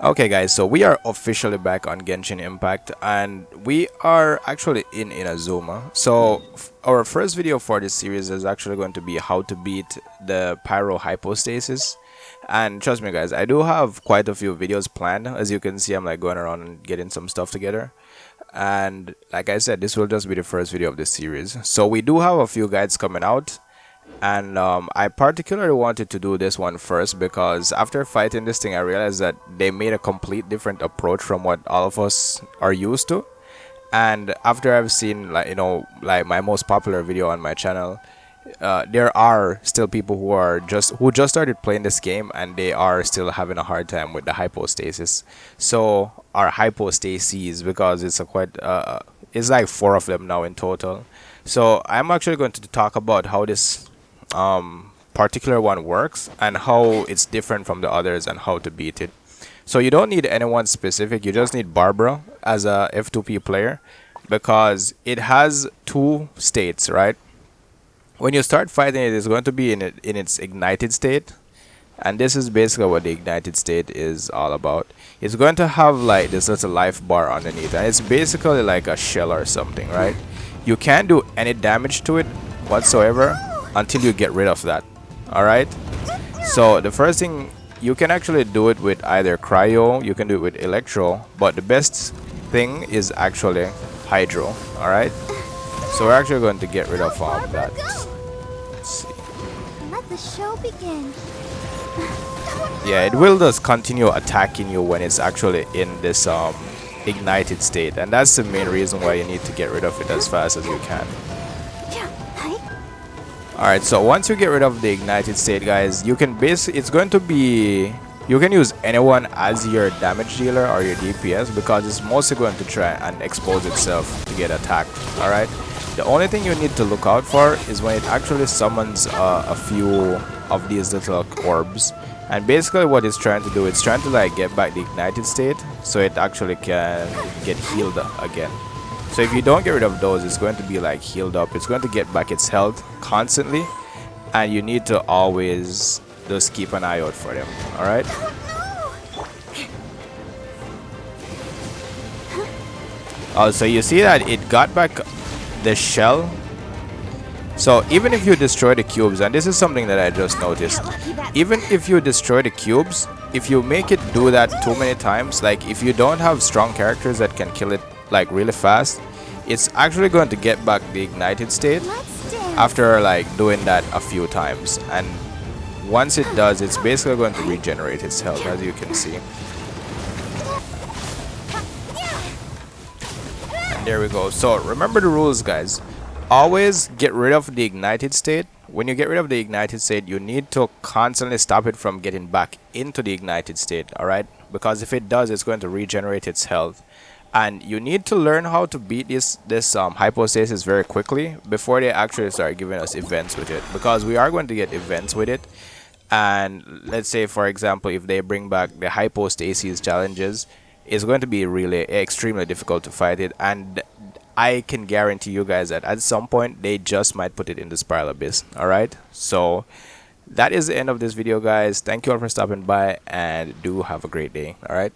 Okay guys, so we are officially back on Genshin Impact and we are actually in Inazuma. So our first video for this series is actually going to be how to beat the Pyro Hypostasis. And trust me guys, I do have quite a few videos planned. As you can see, I'm like going around and getting some stuff together. And like I said, this will just be the first video of this series. So we do have a few guides coming out. And I particularly wanted to do this one first because after fighting this thing I realized that they made a complete different approach from what all of us are used to. And after I've seen like my most popular video on my channel, there are still people who just started playing this game and they are still having a hard time with the hypostasis. So our hypostases, because it's a quite it's like 4 of them now in total. So I'm actually going to talk about how this particular one works and how it's different from the others and how to beat it. So you don't need anyone specific, you just need Barbara as a F2P player because it has 2 states, right? When you start fighting it, it's going to be in its ignited state, and this is basically what the ignited state is all about. It's going to have like this little life bar underneath, and it's basically like a shell or something, right? You can't do any damage to it whatsoever until you get rid of that. Alright, so the first thing, you can actually do it with either cryo, you can do it with electro, but the best thing is actually hydro. Alright, so we're actually going to get rid of that. Let's see. Let the show begin. Yeah, it will just continue attacking you when it's actually in this ignited state, and that's the main reason why you need to get rid of it as fast as you can. Alright, so once you get rid of the ignited state, guys, you can it's going to be, you can use anyone as your damage dealer or your DPS because it's mostly going to try and expose itself to get attacked. Alright, the only thing you need to look out for is when it actually summons a few of these little orbs, and basically what it's trying to do, it's trying to like get back the ignited state so it actually can get healed again. So if you don't get rid of those, it's going to be like healed up, it's going to get back its health constantly, and you need to always just keep an eye out for them. Alright, also you see that it got back the shell. So even if you destroy the cubes, and this is something that I just noticed, even if you destroy the cubes, if you make it do that too many times, like if you don't have strong characters that can kill it like really fast, it's actually going to get back the ignited state after like doing that a few times, and once it does, it's basically going to regenerate its health, as you can see. And there we go. So remember the rules, guys. Always get rid of the ignited state. When you get rid of the ignited state, you need to constantly stop it from getting back into the ignited state, alright? Because if it does, it's going to regenerate its health. And you need to learn how to beat this hypostasis very quickly before they actually start giving us events with it, because we are going to get events with it. And let's say, for example, if they bring back the hypostasis challenges, it's going to be really extremely difficult to fight it, and I can guarantee you guys that at some point they just might put it in the spiral abyss. Alright, so that is the end of this video, guys. Thank you all for stopping by, and do have a great day. Alright.